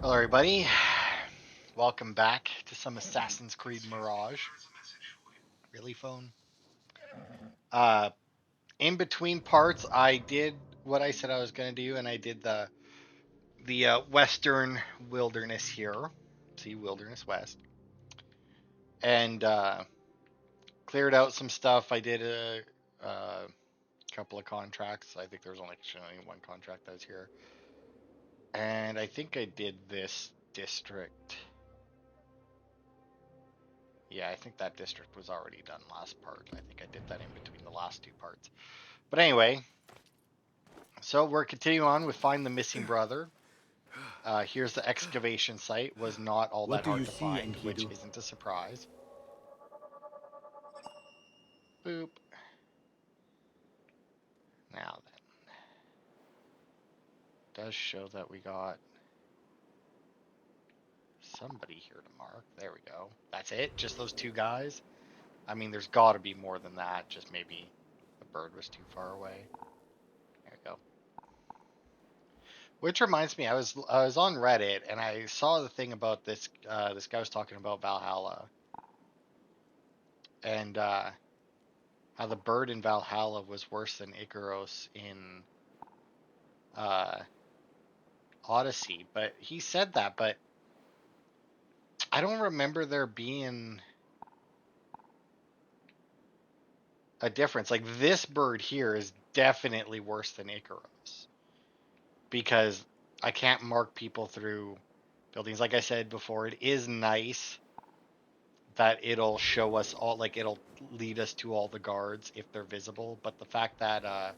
Hello, everybody. Welcome back to some Assassin's Creed Mirage. Really, phone? Uh, in between parts, I did what I said I was going to do, and I did the Western Wilderness here. See, Wilderness West, and cleared out some stuff. I did a couple of contracts. I think there was only one contract that was here, and I think I did this district. Yeah, I think that district was already done last part. I think I did that in between the last two parts. But anyway, so we're continuing on with Find the Missing Brother. Here's the excavation site. Was not all What that do you hard to see, find, which Enkidu? isn't a surprise. Boop. Now then, does show that we got somebody here to mark. There we go. That's it? Just those two guys? I mean, there's got to be more than that. Just maybe the bird was too far away. There we go. Which reminds me, I was on Reddit and I saw the thing about this guy was talking about Valhalla and how the bird in Valhalla was worse than Icaros in uh, Odyssey. But he said that, but I don't remember there being a difference. Like this bird here is definitely worse than Icaros because I can't mark people through buildings. Like I said before, it is nice that it'll show us all, like it'll lead us to all the guards if they're visible, but the fact that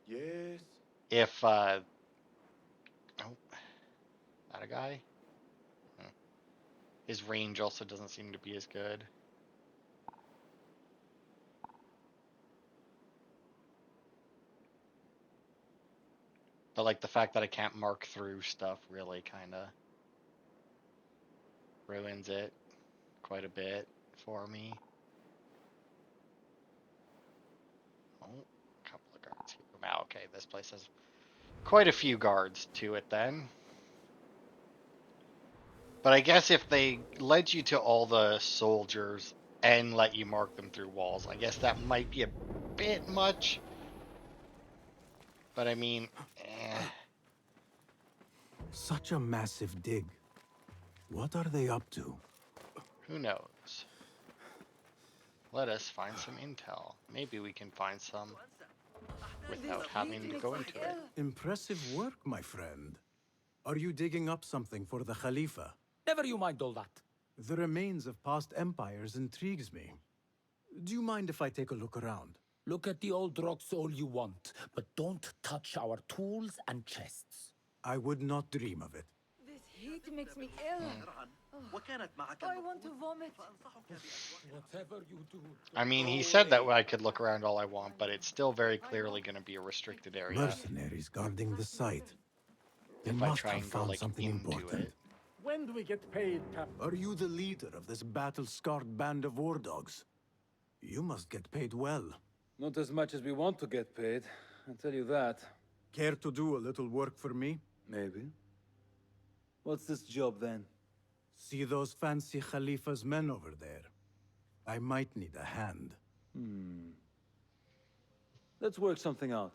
Yes. if oh, that a guy, his range also doesn't seem to be as good. But like the fact that I can't mark through stuff really kind of ruins it quite a bit for me. Oh, a couple of guards here. Wow, okay, this place has quite a few guards to it then. But I guess if they led you to all the soldiers and let you mark them through walls, I guess that might be a bit much. But I mean, Such a massive dig. What are they up to? who knows? Let us find some intel. Maybe we can find some without having to go into it. Impressive work, my friend. Are you digging up something for the Khalifa? Never you mind all that. The remains of past empires intrigues me. Do you mind if I take a look around? Look at the old rocks all you want, but don't touch our tools and chests. I would not dream of it. This heat makes me ill. I want to vomit. Whatever you do. I mean, he said that I could look around all I want, but it's still very clearly going to be a restricted area Mercenaries guarding the site. They if I must try have and go found like something into important. it. When do we get paid, Cap? Are you the leader of this battle-scarred band of war dogs? You must get paid well. Not as much as we want to get paid, I'll tell you that. Care to do a little work for me? Maybe. What's this job then? See those fancy Khalifa's men over there? I might need a hand. Let's work something out.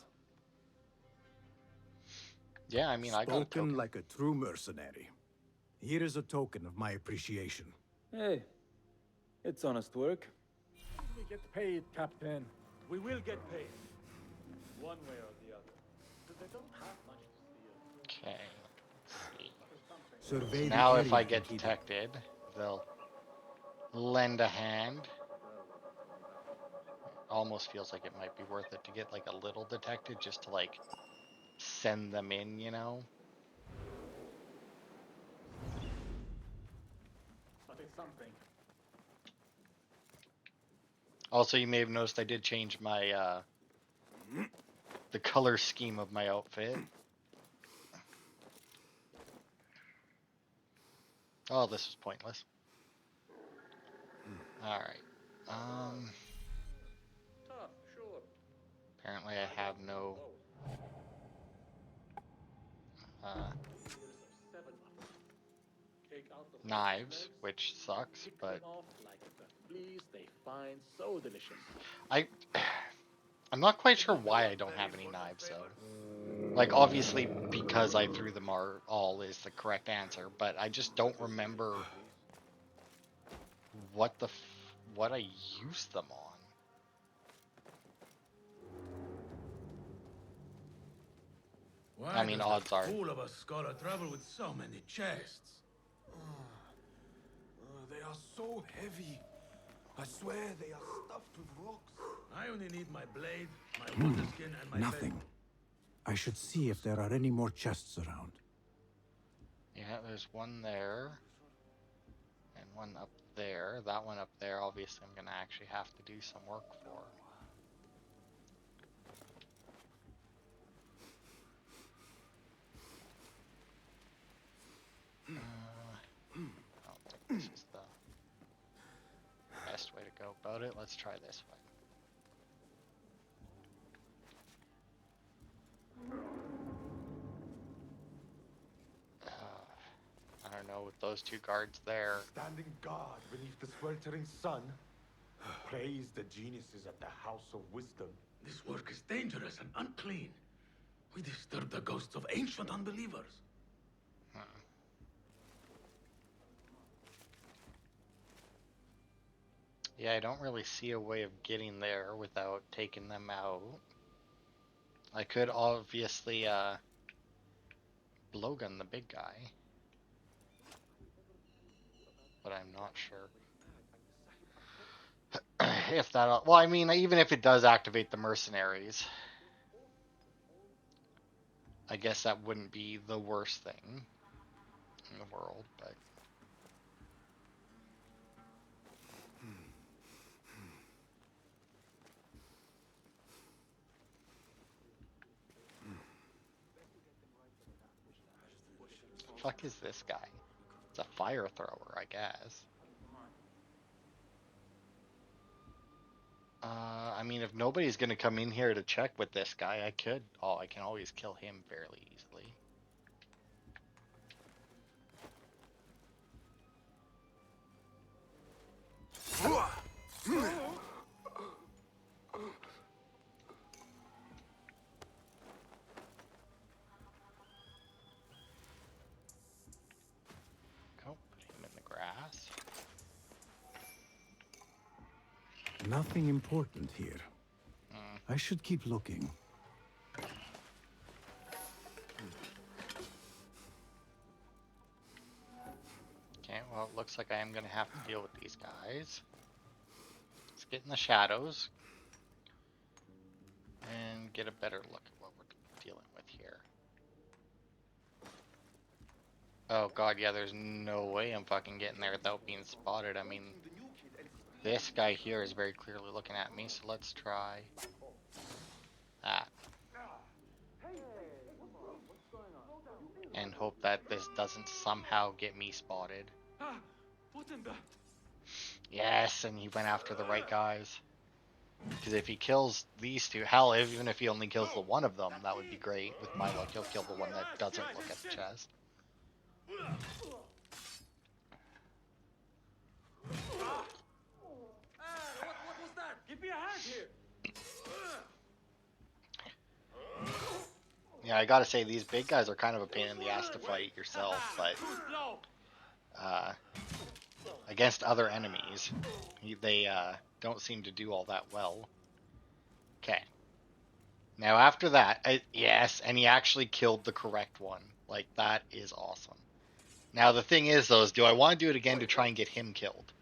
Yeah, I mean, I got a Spoken token. like a true mercenary. Here is a token of my appreciation. Hey, it's honest work. We get paid, Captain. We will get paid. One way or the other. Because they don't have much to steal. Okay, let's see. Survey So the now if area, I get Enkidu. detected, they'll lend a hand. Almost feels like it might be worth it to get like a little detected just to like send them in, you know? But it's something. Also, you may have noticed I did change my the color scheme of my outfit. Oh, this was pointless. All right. Apparently I have no knives, which sucks, Pick but them off like the fleas they find so delicious. I I'm not quite sure why I don't have any knives though. Like obviously because I threw them all is the correct answer, but I just don't remember what I used them on. Why I mean, does odds that are. fool of a scholar travel with so many chests? They are so heavy. I swear they are stuffed with rocks. I only need my blade, my water skin, and my Nothing. I should see if there are any more chests around. Yeah, there's one there. And one up there. That one up there, obviously I'm gonna actually have to do some work for. I don't think this is the best way to go about it. Let's try this way. I don't know, with those two guards there. Standing guard beneath the sweltering sun. Praise the geniuses at the House of Wisdom. This work is dangerous and unclean. We disturb the ghosts of ancient unbelievers. Yeah, I don't really see a way of getting there without taking them out. I could obviously blowgun the big guy, but I'm not sure if that. Well, I mean, even if it does activate the mercenaries, I guess that wouldn't be the worst thing in the world, but. Fuck is this guy? It's a fire thrower, I guess. I mean, if nobody's gonna come in here to check with this guy, I could. Oh, I can always kill him fairly easily. Go, put him in the grass. Nothing important here. I should keep looking. Okay, well, it looks like I am going to have to deal with these guys. Let's get in the shadows and get a better look at what we're dealing with here. Oh god, yeah, there's no way I'm fucking getting there without being spotted. I mean, this guy here is very clearly looking at me, so let's try that. And hope that this doesn't somehow get me spotted. What in the... Yes, and he went after the right guys. Because if he kills these two, hell, even if he only kills the one of them, that would be great. With my luck, he'll kill the one that doesn't look at the chest. What was that? Give me a hand here. Yeah, I gotta say, these big guys are kind of a pain in the ass to fight yourself, but against other enemies, they don't seem to do all that well. Okay. Now after that, yes, and he actually killed the correct one. Like, that is awesome. Now the thing is, though, is do I want to do it again to try and get him killed?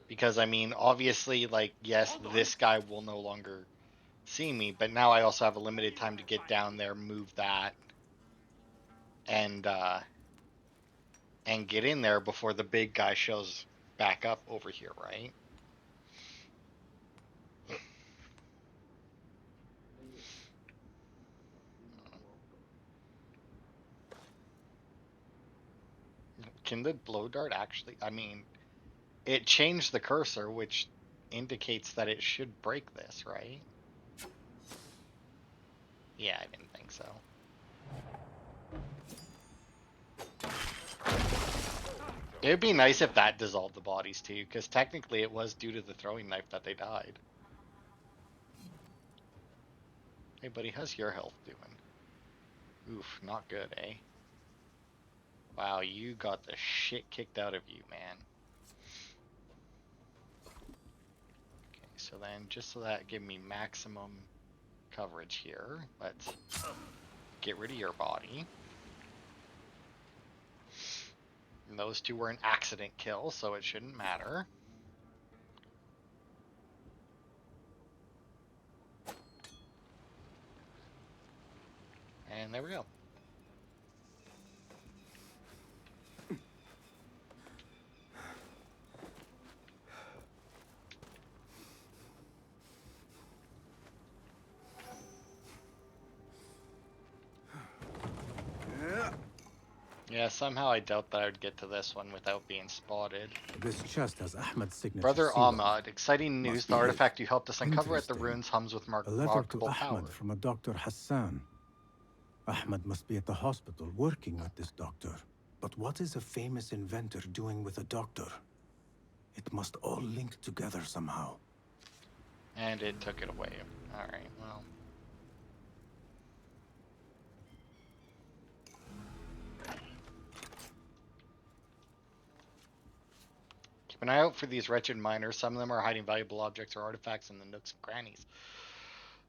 Because, I mean, obviously, like, yes, this guy will no longer see me, but now I also have a limited time to get down there, move that, and get in there before the big guy shows back up over here, right? Can the blow dart actually, I mean, it changed the cursor, which indicates that it should break this, right? Yeah, I didn't think so. It would be nice if that dissolved the bodies too, because technically it was due to the throwing knife that they died. Hey buddy, how's your health doing? Oof, not good, eh? Wow, you got the shit kicked out of you, man. Okay, so then just so that give me maximum coverage here, let's get rid of your body. And those two were an accident kill, so it shouldn't matter. And there we go. Yeah, somehow I doubt that I would get to this one without being spotted. This chest has Ahmed's signature Brother seal on Ahmad, it. exciting news. Must The be artifact it. you helped us uncover at the Interesting. ruins hums with A letter to remarkable Ahmed power. from a Dr. Hassan. Ahmed must be at the hospital working with this doctor. But what is a famous inventor doing with a doctor? It must all link together somehow. And it took it away. Alright, well. Keep an eye out for these wretched miners. Some of them are hiding valuable objects or artifacts in the nooks and crannies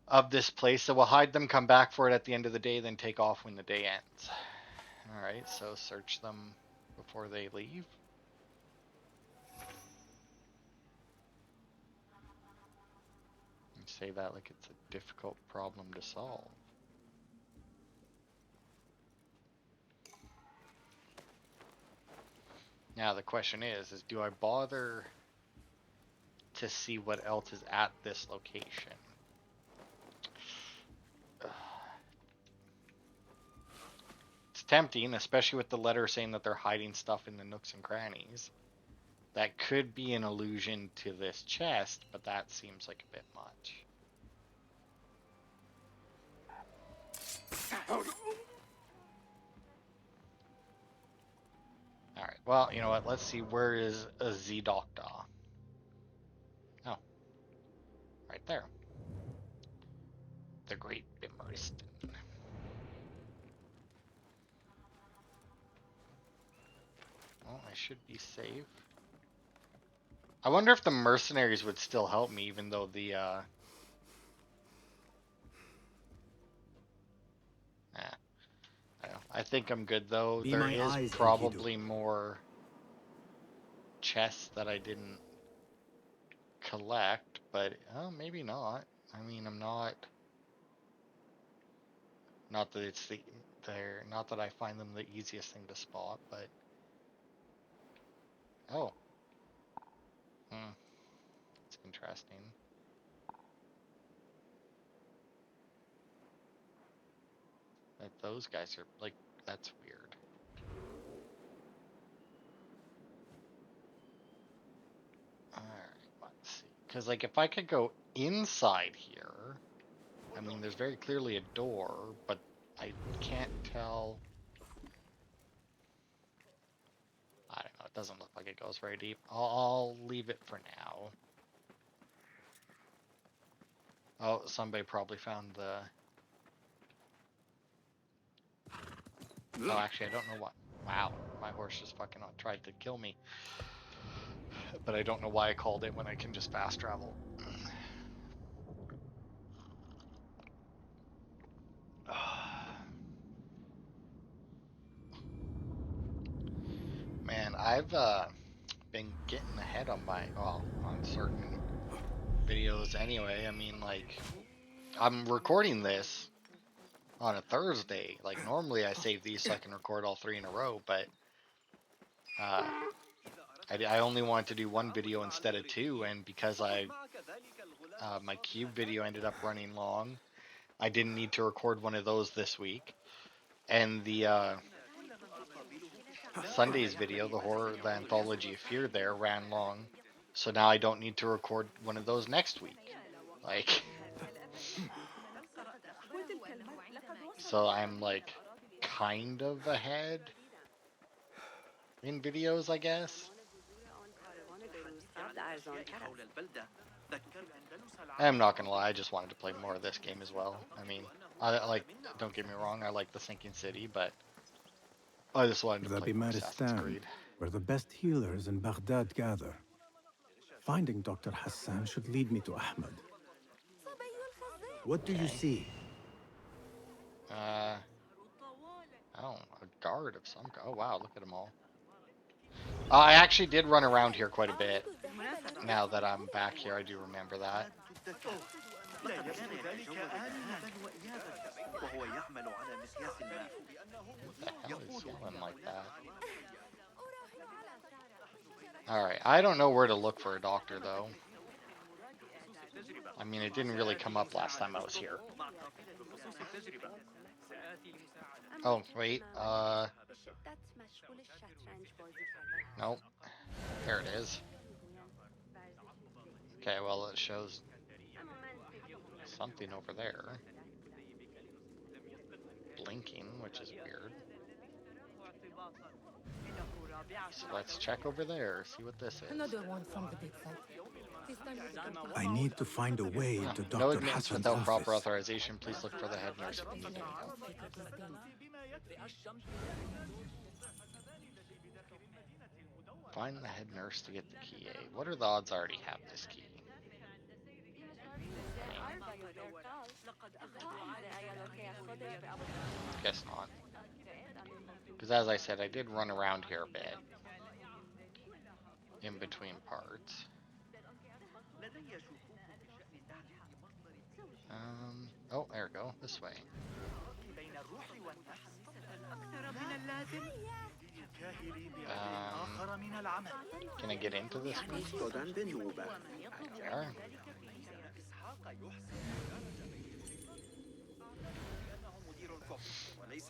of this place. So we'll hide them, come back for it at the end of the day, then take off when the day ends. Alright, so search them before they leave. And say that like it's a difficult problem to solve. Now the question is do I bother to see what else is at this location? It's tempting, especially with the letter saying that they're hiding stuff in the nooks and crannies. That could be an allusion to this chest, but that seems like a bit much. Alright, well, you know what? Let's see, where is a Z Doctor? Oh, right there. The Great Bimmerston. Well, I should be safe. I wonder if the mercenaries would still help me, even though the, I think I'm good, though. Be There my is eyes, probably more chests that I didn't collect, but, oh, maybe not. I mean, I'm not... Not that it's not that I find them the easiest thing to spot, but... Oh. It's interesting. That those guys are, like, that's weird. Alright, let's see. Because, like, if I could go inside here, I mean, there's very clearly a door, but I can't tell... I don't know, it doesn't look like it goes very deep. I'll leave it for now. Oh, somebody probably found the... Oh, actually, I don't know what... Wow, my horse just fucking tried to kill me. But I don't know why I called it when I can just fast travel. Man, I've been getting ahead on on certain videos anyway. I mean, like, I'm recording this on a Thursday. Like, normally I save these so I can record all 3 in a row, but I only wanted to do 1 video instead of 2, and because my cube video ended up running long, I didn't need to record one of those this week. And the Sunday's video, the Anthology of Fear there, ran long. So now I don't need to record one of those next week. Like, so I'm like kind of ahead. in videos, I guess. I'm not gonna lie, I just wanted to play more of this game as well. I mean, I like, don't get me wrong, I like the Sinking City, but I just wanted to The play more Assassin's Bimaristan, Creed. where the best healers in Baghdad gather. Finding Dr. Hassan should lead me to Ahmed. What do you Okay. see? Oh, a guard of some kind. Oh wow, look at them all. I actually did run around here quite a bit. Now that I'm back here, I do remember that. What the hell is yelling like that? Alright, I don't know where to look for a doctor, though. I mean, it didn't really come up last time I was here. Oh, wait, nope. There it is. Okay, well, it shows something over there. Blinking, which is weird. So let's check over there, see what this is. Another one from the big side. This time I need to find a way into No Dr. admittance Hassan's without proper office. authorization. Please look for the head nurse if you need any help. Find the head nurse to get the key. What are the odds I already have this key? Guess not. Because as I said, I did run around here a bit. In between parts. Oh, there we go. This way. Can I get into this one? There.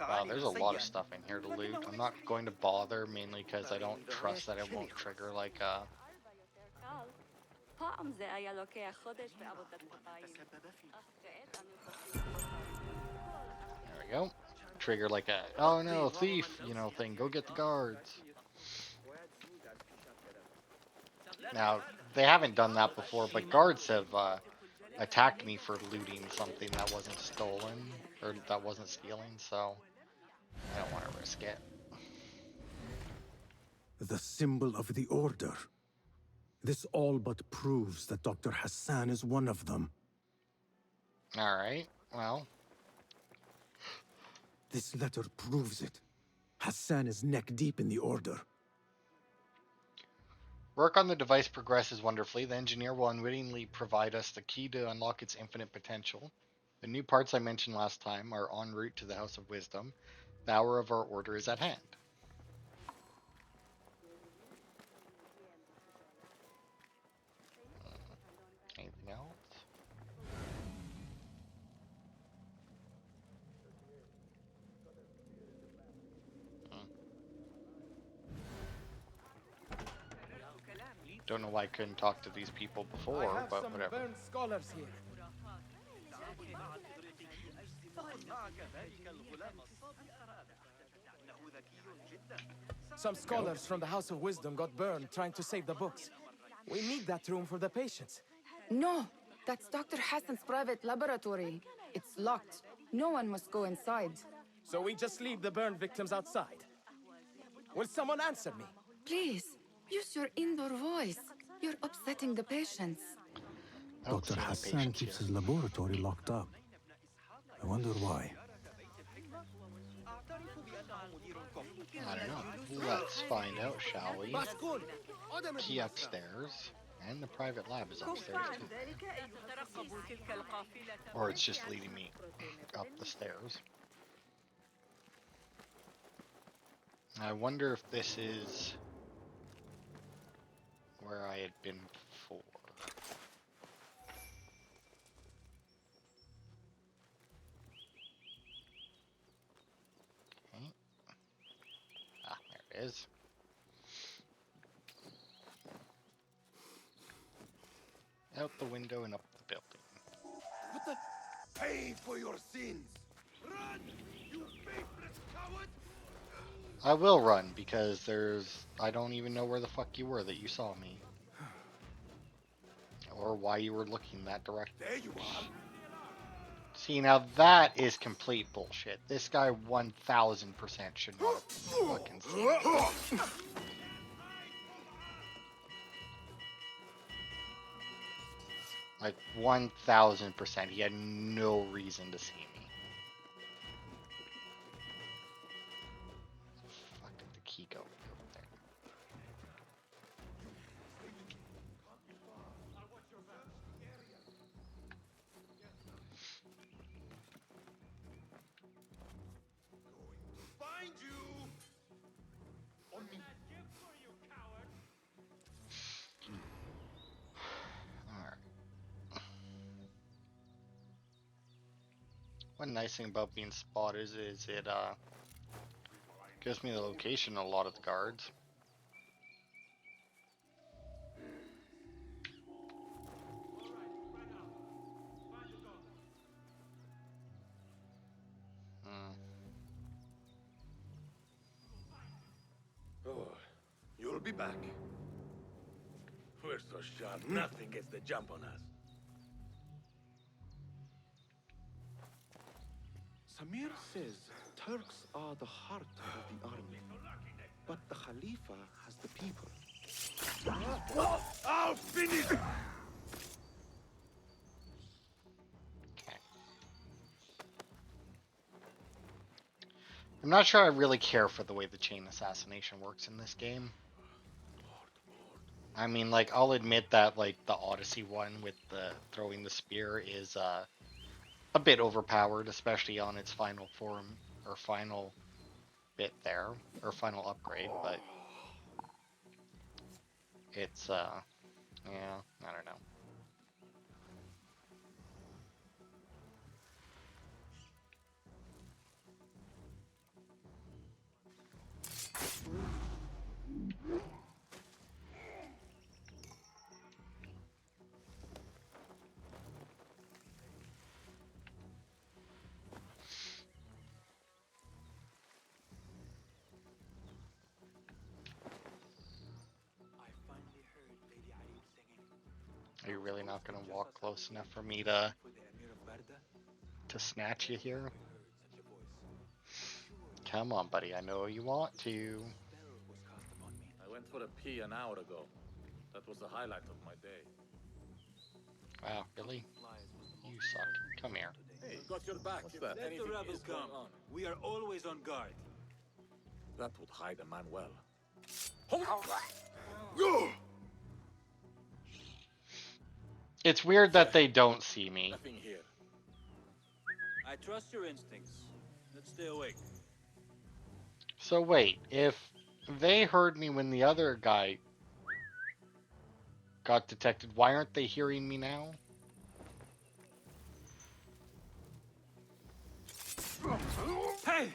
Wow, there's a lot of stuff in here to loot. I'm not going to bother, mainly because I don't trust that it won't trigger like there we go. Trigger like a, oh no, thief, you know, thing. Go get the guards. Now, they haven't done that before, but guards have attacked me for looting something that wasn't stolen, or that wasn't stealing, so I don't want to risk it. The symbol of the Order. This all but proves that Dr. Hassan is one of them. Alright, well. This letter proves it. Hassan is neck deep in the Order. Work on the device progresses wonderfully. The engineer will unwittingly provide us the key to unlock its infinite potential. The new parts I mentioned last time are en route to the House of Wisdom. The hour of our order is at hand. Anything else? Don't know why I couldn't talk to these people before, but whatever. Scholars here. Some scholars from the House of Wisdom got burned trying to save the books. We need that room for the patients. No, that's Dr. Hassan's private laboratory. It's locked. No one must go inside. So we just leave the burned victims outside. Will someone answer me? Please, use your indoor voice. You're upsetting the patients. Dr. Hassan keeps his laboratory locked up. I wonder why. I don't know. Let's find out, shall we? Key upstairs. And the private lab is upstairs too. Or it's just leading me up the stairs. I wonder if this is where I had been before. Okay. Ah, there it is. Out the window and up the building. What the? Pay for your sins! Run! You faithless coward! I will run because I don't even know where the fuck you were that you saw me. Or why you were looking that direction. There you are. See, now that is complete bullshit. This guy 1000% should not have fucking seen me. Like 1000%. He had no reason to see me. Fuck did the key go over there? Find you. Alright. One nice thing about being spotted is it gives me the location of a lot of the guards. Hmm. Oh, you'll be back. We're so sharp, nothing gets the jump on us. Samir says Turks are the heart of the army, but the Khalifa has the people. I'll finish! Okay. I'm not sure I really care for the way the chain assassination works in this game. I mean, like, I'll admit that, like, the Odyssey one with the throwing the spear is a bit overpowered, especially on its final form, or final bit there, or final upgrade, but it's, yeah, I don't know. Are you really not going to walk close enough for me to snatch you here? Come on, buddy. I know you want to. I went for a pee an hour ago. That was the highlight of my day. Wow, really? You suck. Come here. Hey, got your back. What's that? Let the rebels come. We are always on guard. That would hide a man well. It's weird that they don't see me. Nothing here. I trust your instincts. Let's stay awake. So wait, if they heard me when the other guy got detected, why aren't they hearing me now? Hey!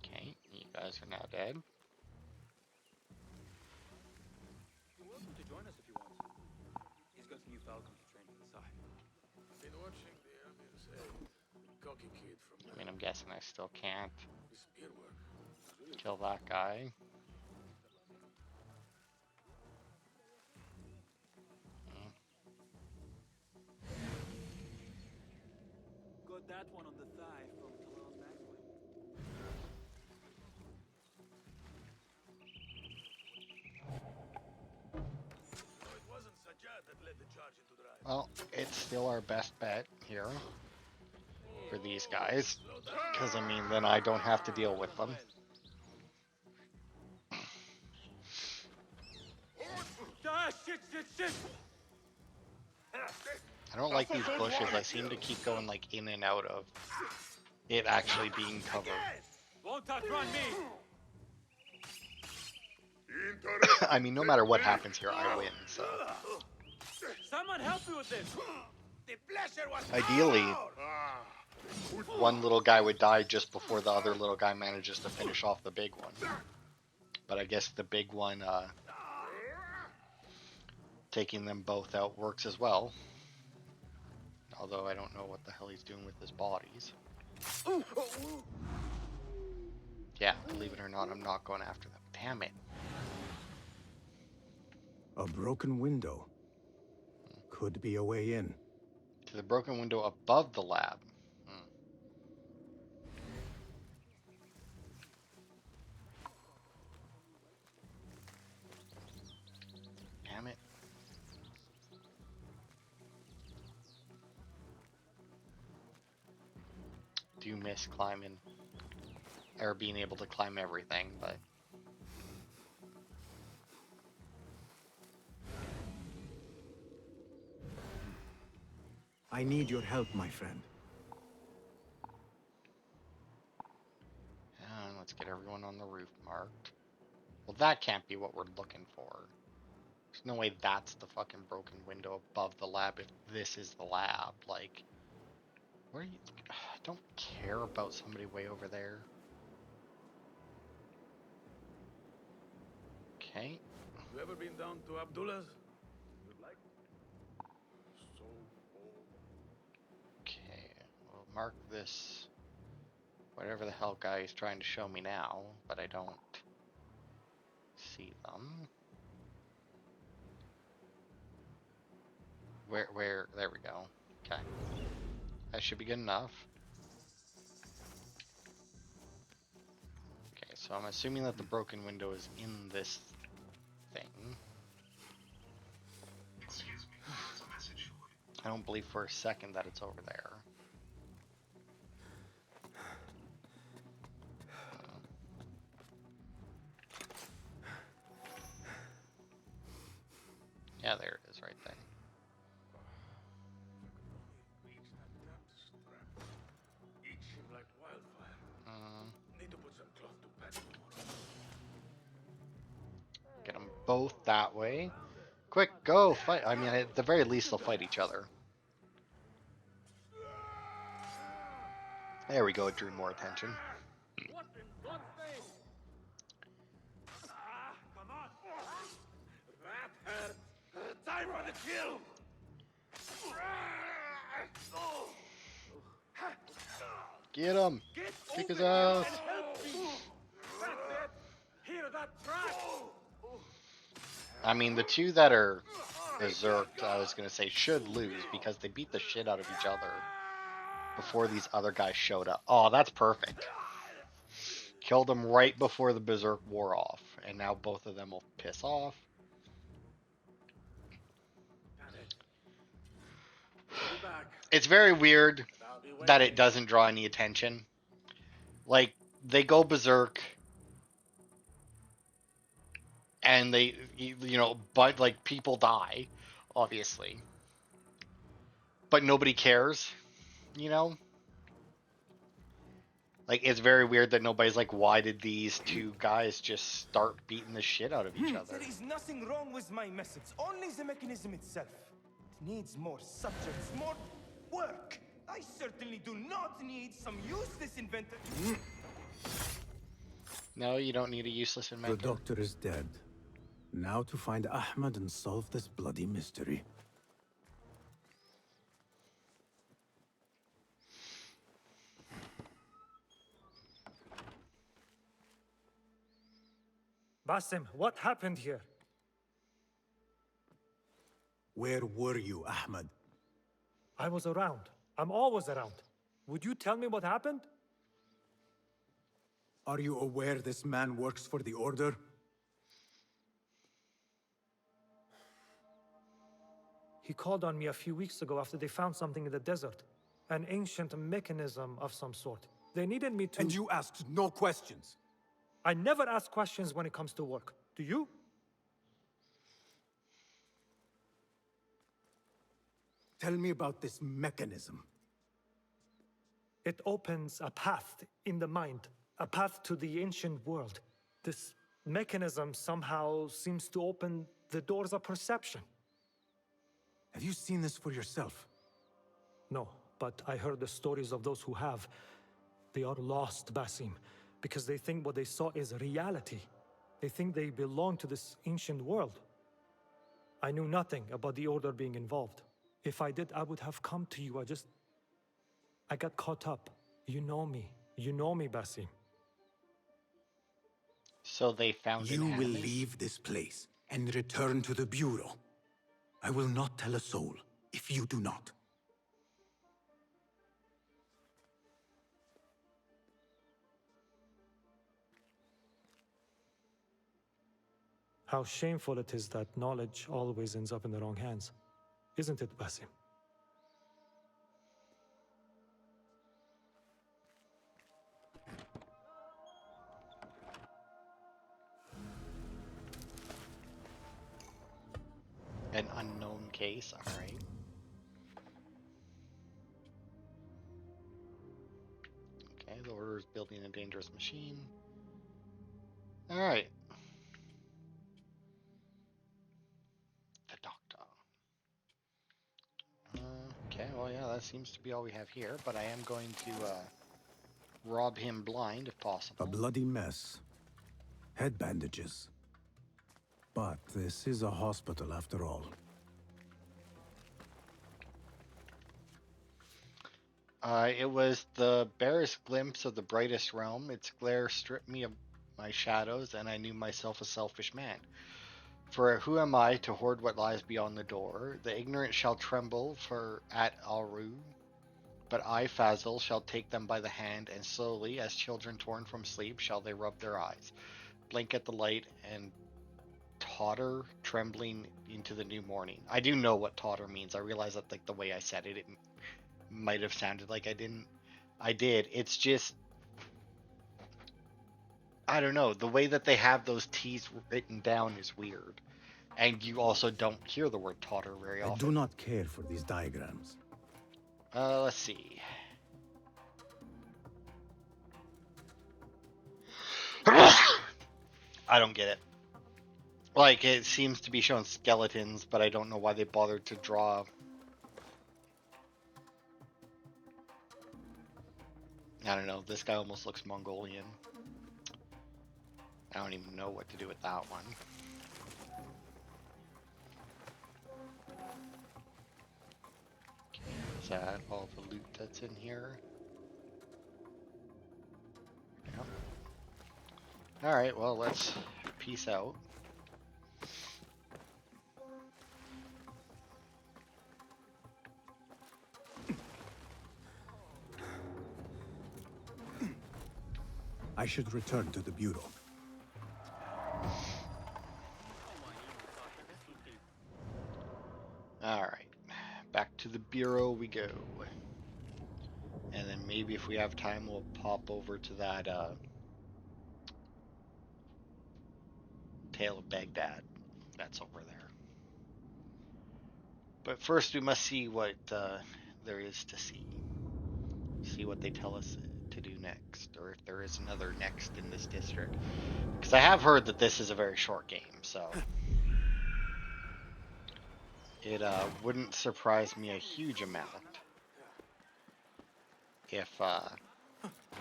Okay, you guys are now dead. You're welcome to join us if you want. He's got some new falcons to train to the side. Been watching the Amir's aide. Cocky kid from I mean, I'm guessing I still can't the spear work. kill that guy. Got that one on the thigh from Talal's backswing. So it wasn't Sajjad that led the charge into the right. Well, it's still our best bet here for these guys, because I mean, then I don't have to deal with them. Ah, shit! I don't like these bushes. I seem to keep going like in and out of it actually being covered. Won't outrun me! I mean, no matter what happens here, I win, so. Someone help me with this! The pleasure was Ideally, one little guy would die just before the other little guy manages to finish off the big one. But I guess the big one, taking them both out works as well. Although I don't know what the hell he's doing with his bodies. Yeah, believe it or not, I'm not going after them. Damn it. A broken window. Could be a way in. To the broken window above the lab. Damn it. Do miss climbing, or being able to climb everything, but I need your help, my friend. let's get everyone on the roof marked. Well, that can't be what we're looking for. There's no way that's the fucking broken window above the lab if this is the lab. Like, where are you? I don't care about somebody way over there. Okay. You ever been down to Abdullah's? You'd like? So old. Okay, we'll mark this. Whatever the hell guy is trying to show me now, but I don't see them. Where, there we go. Okay. That should be good enough. Okay, so I'm assuming that the broken window is in this thing. Excuse me, there's a message for you. I don't believe for a second that it's over there. Yeah, there it is right there. Itching like wildfire. Need to put some cloth to patch tomorrow. Get them both that way. Quick, go fight. I mean, at the very least, they'll fight each other. There we go. It drew more attention. What in God's name? Come on! That hurt! Time for the kill! Get him! Kick his ass! That's it! Hear that track! I mean, the two that are berserked, I was gonna say, should lose because they beat the shit out of each other before these other guys showed up. Oh, that's perfect. Killed them right before the berserk wore off, and now both of them will piss off. It's very weird that it doesn't draw any attention. Like, they go berserk, and they, you know, but like people die, obviously, but nobody cares, you know. Like, it's very weird that nobody's like, why did these two guys just start beating the shit out of each other? There is nothing wrong with my methods, only the mechanism itself. It needs more subjects, more work. I certainly do not need some useless inventor. No, you don't need a useless inventor. The doctor is dead. Now to find Ahmed and solve this bloody mystery. Basim, what happened here? Where were you, Ahmed? I was around. I'm always around. Would you tell me what happened? Are you aware this man works for the Order? He called on me a few weeks ago after they found something in the desert. An ancient mechanism of some sort. They needed me to... And you asked no questions? I never ask questions when it comes to work. Do you? Tell me about this mechanism. It opens a path in the mind, a path to the ancient world. This mechanism somehow seems to open the doors of perception. Have you seen this for yourself? No, but I heard the stories of those who have. They are lost, Basim, because they think what they saw is reality. They think they belong to this ancient world. I knew nothing about the Order being involved. If I did, I would have come to you. I got caught up. You know me. You know me, Basim. So they found You an will anime? leave this place and return to the Bureau. I will not tell a soul if you do not. How shameful it is that knowledge always ends up in the wrong hands. Isn't it, Basim? An unknown case, alright. Okay, the Order is building a dangerous machine. Alright. The Doctor. Okay, well, yeah, that seems to be all we have here, but I am going to rob him blind if possible. A bloody mess. Head bandages. But this is a hospital after all. It was the barest glimpse of the brightest realm. Its glare stripped me of my shadows, and I knew myself a selfish man. For who am I to hoard what lies beyond the door? The ignorant shall tremble for at Alru, but I, Fazil, shall take them by the hand, and slowly, as children torn from sleep, shall they rub their eyes, blink at the light, and totter, trembling into the new morning. I do know what totter means. I realize that, like, the way I said it, it might have sounded like I didn't. I did. It's just, I don't know. The way that they have those T's written down is weird. And you also don't hear the word totter very I often. do not care for these diagrams. Let's see. I don't get it. Like, it seems to be showing skeletons, but I don't know why they bothered to draw. I don't know. This guy almost looks Mongolian. I don't even know what to do with that one. Okay, is that all the loot that's in here? Yep. Alright, well, let's peace out. I should return to the Bureau. Alright, back to the Bureau we go. And then maybe if we have time, we'll pop over to that Tale of Baghdad. That's over there. But first we must see what there is to see. See what they tell us to do next, or if there is another next in this district. Because I have heard that this is a very short game, so it wouldn't surprise me a huge amount if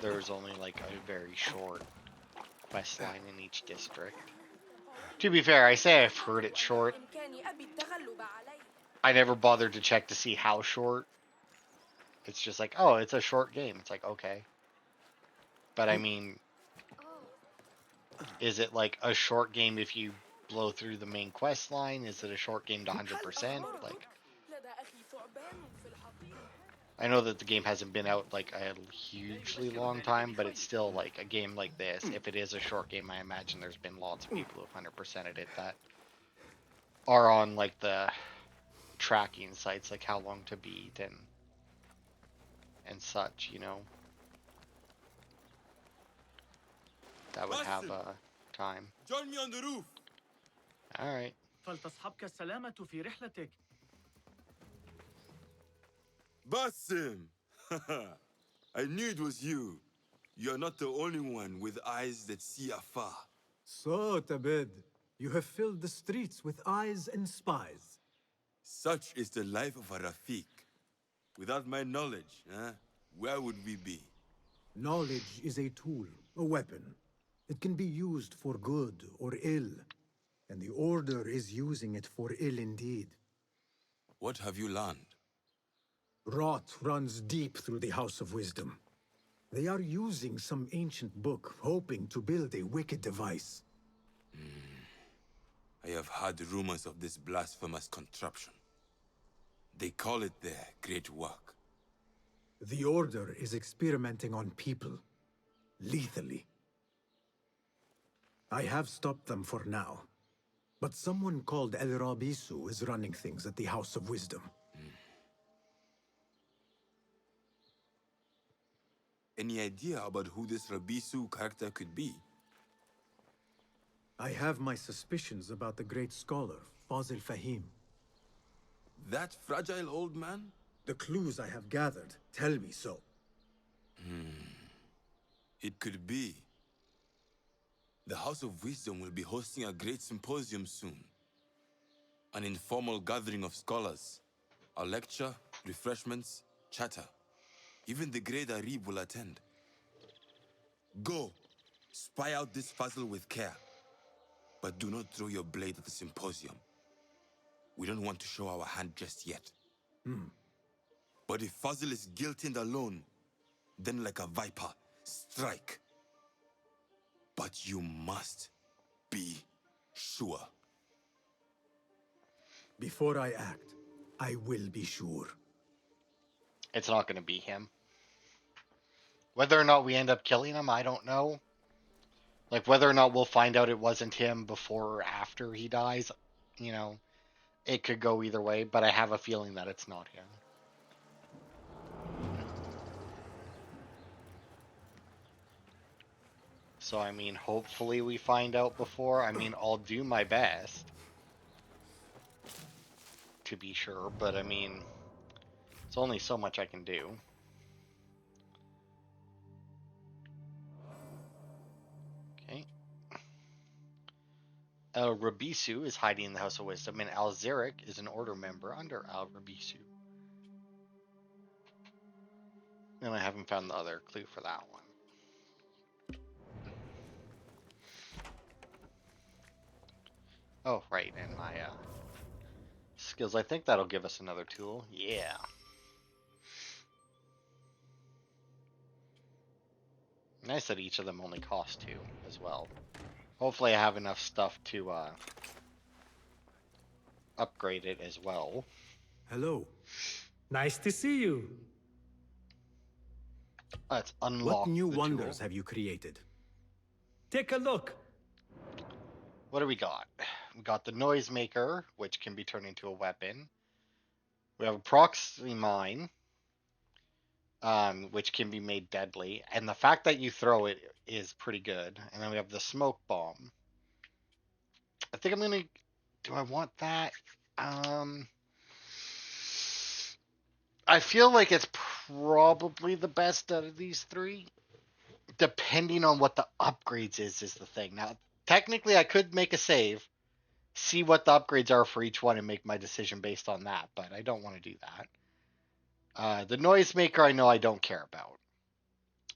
there was only like a very short quest line in each district. To be fair, I say I've heard it short. I never bothered to check to see how short. It's just like, oh, it's a short game. It's like, okay. But I mean, is it like a short game if you blow through the main quest line? Is it a short game to 100%? Like, I know that the game hasn't been out like a hugely long time, but it's still like a game like this. If it is a short game, I imagine there's been lots of people who've 100%ed it that are on like the tracking sites, like how long to beat and such, you know. That would have time. Join me on the roof. All right. فلتصحبك السلامة في رحلتك. Basim! I knew it was you. You're not the only one with eyes that see afar. So, Tabid, you have filled the streets with eyes and spies. Such is the life of a Rafiq. Without my knowledge, where would we be? Knowledge is a tool, a weapon. It can be used for good or ill, and the Order is using it for ill indeed. What have you learned? Rot runs deep through the House of Wisdom. They are using some ancient book, hoping to build a wicked device. I have heard rumors of this blasphemous contraption. They call it their great work. The Order is experimenting on people, lethally. I have stopped them for now, but someone called El Rabisu is running things at the House of Wisdom. Any idea about who this Rabisu character could be? I have my suspicions about the great scholar, Fazil Fahim. That fragile old man? The clues I have gathered tell me so. It could be. The House of Wisdom will be hosting a great symposium soon. An informal gathering of scholars. A lecture, refreshments, chatter. Even the great Arib will attend. Go, spy out this puzzle with care. But do not throw your blade at the symposium. We don't want to show our hand just yet. But if Fazil is guilty and alone, then like a viper, strike. But you must be sure. Before I act, I will be sure. It's not going to be him. Whether or not we end up killing him, I don't know. Like, whether or not we'll find out it wasn't him before or after he dies, you know, it could go either way, but I have a feeling that it's not him. So, I mean, hopefully we find out before. I mean, I'll do my best to be sure, but I mean, it's only so much I can do. Okay. El Rabisu is hiding in the House of Wisdom, and Al Zarek is an order member under Al Rabisu. And I haven't found the other clue for that one. Oh, right, and my skills. I think that'll give us another tool. Yeah. Nice that each of them only cost 2 as well. Hopefully I have enough stuff to upgrade it as well. Hello. Nice to see you. Let's unlock What new the wonders tool. have you created? Take a look. What do we got? We got the noisemaker, which can be turned into a weapon. We have a proxy mine, which can be made deadly. And the fact that you throw it is pretty good. And then we have the smoke bomb. I think I'm gonna. Do I want that? I feel like it's probably the best out of these 3. Depending on what the upgrades is the thing. Now, technically, I could make a save, see what the upgrades are for each one, and make my decision based on that, but I don't want to do that. The noisemaker, I know I don't care about.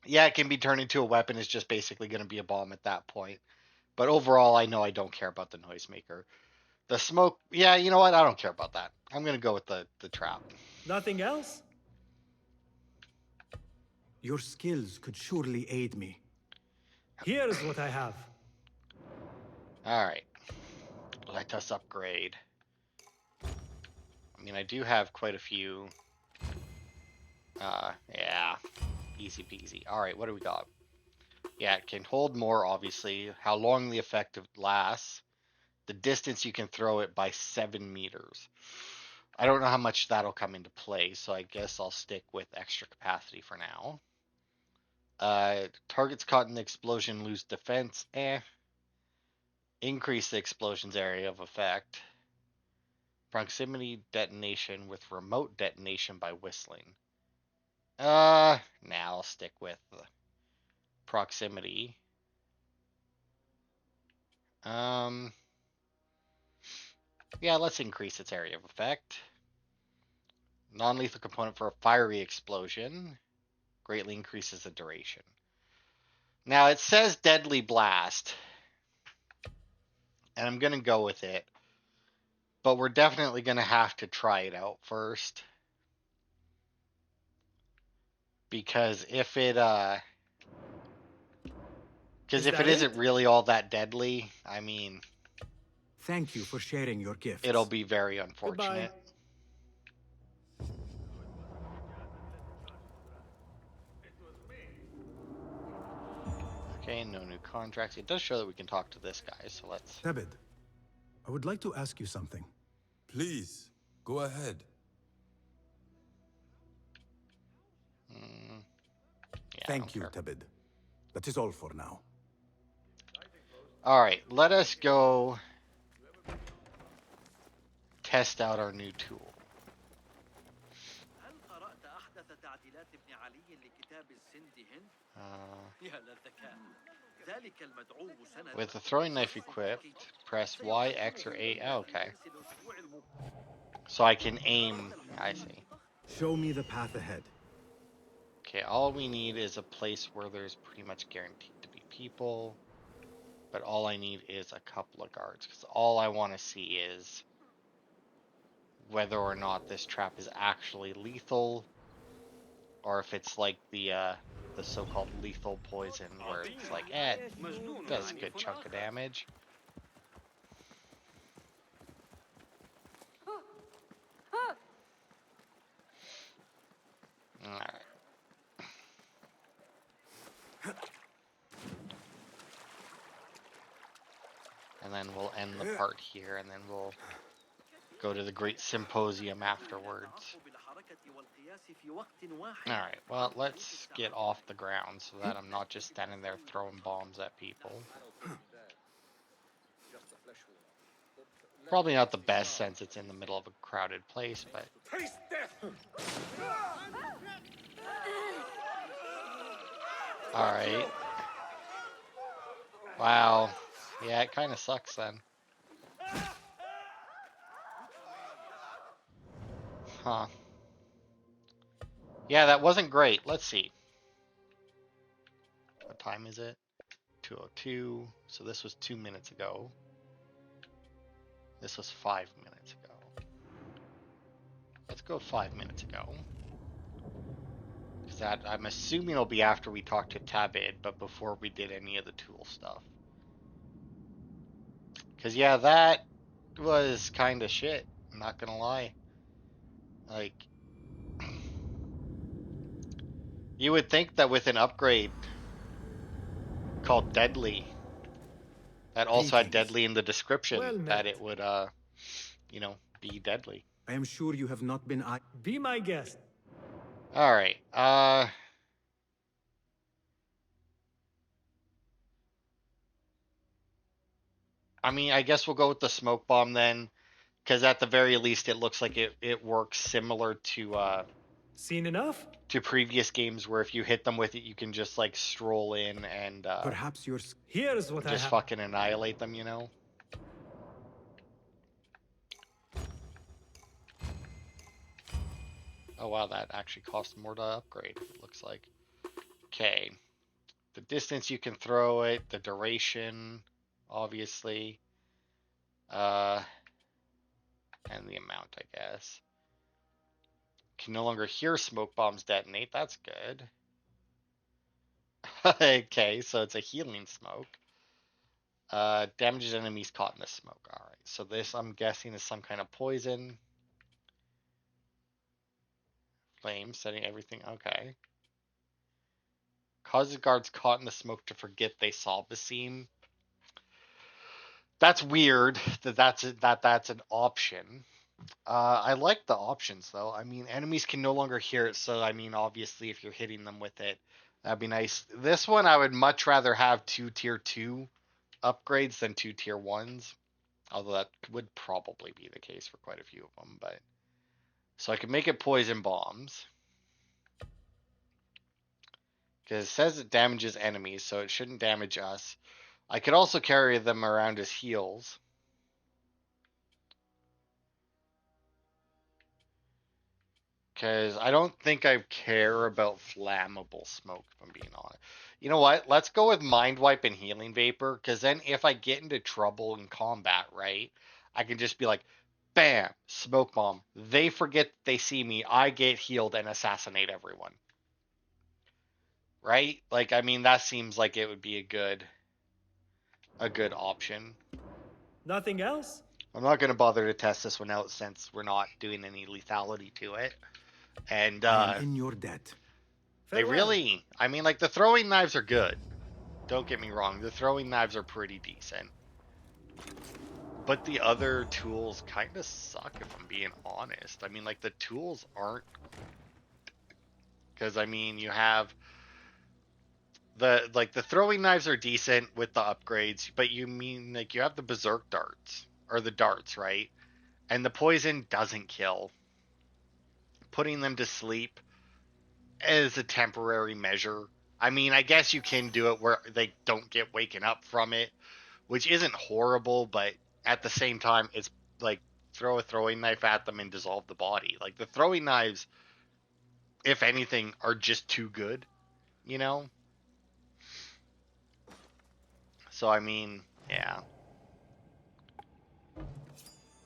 Yeah, it can be turned into a weapon. It's just basically going to be a bomb at that point. But overall, I know I don't care about the noisemaker. The smoke, yeah, you know what? I don't care about that. I'm going to go with the trap. Nothing else? Your skills could surely aid me. Here's what I have. All right. Let us upgrade. I mean, I do have quite a few. Yeah. Easy peasy. All right, what do we got? Yeah, it can hold more, obviously. How long the effect lasts. The distance you can throw it by 7 meters. I don't know how much that'll come into play, so I guess I'll stick with extra capacity for now. Targets caught in the explosion lose defense. Increase the explosion's area of effect. Proximity detonation with remote detonation by whistling. Now I'll stick with proximity. Yeah, let's increase its area of effect. Non-lethal component for a fiery explosion. Greatly increases the duration. Now it says deadly blast. And I'm going to go with it. But we're definitely going to have to try it out first. Because if it isn't really all that deadly, I mean, Thank you for sharing your gifts. it'll be very unfortunate. Goodbye. Okay, no new contracts. It does show that we can talk to this guy, so let's... Tebed, I would like to ask you something. Please, go ahead. Yeah, Thank you, Tebed. That is all for now. Alright, let us go test out our new tool. With the throwing knife equipped, press Y, X, or A. Oh, okay. So I can aim. I see. Show me the path ahead. Okay, all we need is a place where there's pretty much guaranteed to be people. But all I need is a couple of guards. Because all I want to see is whether or not this trap is actually lethal. Or if it's like the so-called lethal poison where it's like, it does a good chunk of damage. Alright. And then we'll end the part here, and then we'll go to the great symposium afterwards. Alright, well, let's get off the ground so that I'm not just standing there throwing bombs at people. Probably not the best since it's in the middle of a crowded place, but... Alright. Wow. Yeah, it kind of sucks then. Huh. Yeah, that wasn't great. Let's see. What time is it? 2:02. So this was 2 minutes ago. This was 5 minutes ago. Let's go 5 minutes ago. Because that, I'm assuming it'll be after we talked to Tabid, but before we did any of the tool stuff. Because, yeah, that was kind of shit. I'm not going to lie. Like, you would think that with an upgrade called Deadly, that also had Deadly in the description, that it would, you know, be deadly. I am sure you have not been... Be my guest. Alright, I mean, I guess we'll go with the smoke bomb then, because at the very least it looks like it works similar to Seen enough? To previous games where if you hit them with it, you can just like stroll in and perhaps you're... Here's what just fucking annihilate them, you know? Oh wow, that actually costs more to upgrade, it looks like. Okay. The distance you can throw it, the duration, obviously. And the amount, I guess. Can no longer hear smoke bombs detonate. That's good. Okay, so it's a healing smoke. Damages enemies caught in the smoke. Alright, so this, I'm guessing, is some kind of poison. Flame, setting everything. Okay. Causes guards caught in the smoke to forget they saw the scene. That's weird that's an option. I like the options though. I mean, enemies can no longer hear it, so I mean, obviously, if you're hitting them with it, that'd be nice. This one, I would much rather have 2 tier 2 upgrades than 2 tier 1s, although that would probably be the case for quite a few of them. But so I can make it poison bombs because it says it damages enemies, so it shouldn't damage us. I could also carry them around as heals. Because I don't think I care about flammable smoke, if I'm being honest. You know what? Let's go with Mind Wipe and Healing Vapor, because then if I get into trouble in combat, right, I can just be like, bam, smoke bomb. They forget they see me. I get healed and assassinate everyone. Right? Like, I mean, that seems like it would be a good option. Nothing else? I'm not going to bother to test this one out since we're not doing any lethality to it. And I am in your debt. they really, I mean, like the throwing knives are good. Don't get me wrong, the throwing knives are pretty decent. But the other tools kind of suck if I'm being honest. I mean, like the tools aren't, because I mean, you have the throwing knives are decent with the upgrades, but you mean like you have the berserk darts or the darts, right? And the poison doesn't kill. Putting them to sleep is a temporary measure. I mean, I guess you can do it where they don't get waken up from it, which isn't horrible, but at the same time, it's like throw a throwing knife at them and dissolve the body. Like the throwing knives, if anything, are just too good, you know? So, I mean, yeah.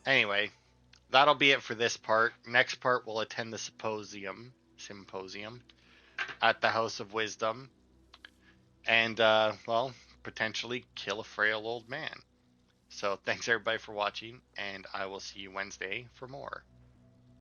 Anyway, that'll be it for this part. Next part, we'll attend the symposium at the House of Wisdom. And, well, potentially kill a frail old man. So thanks everybody for watching, and I will see you Wednesday for more.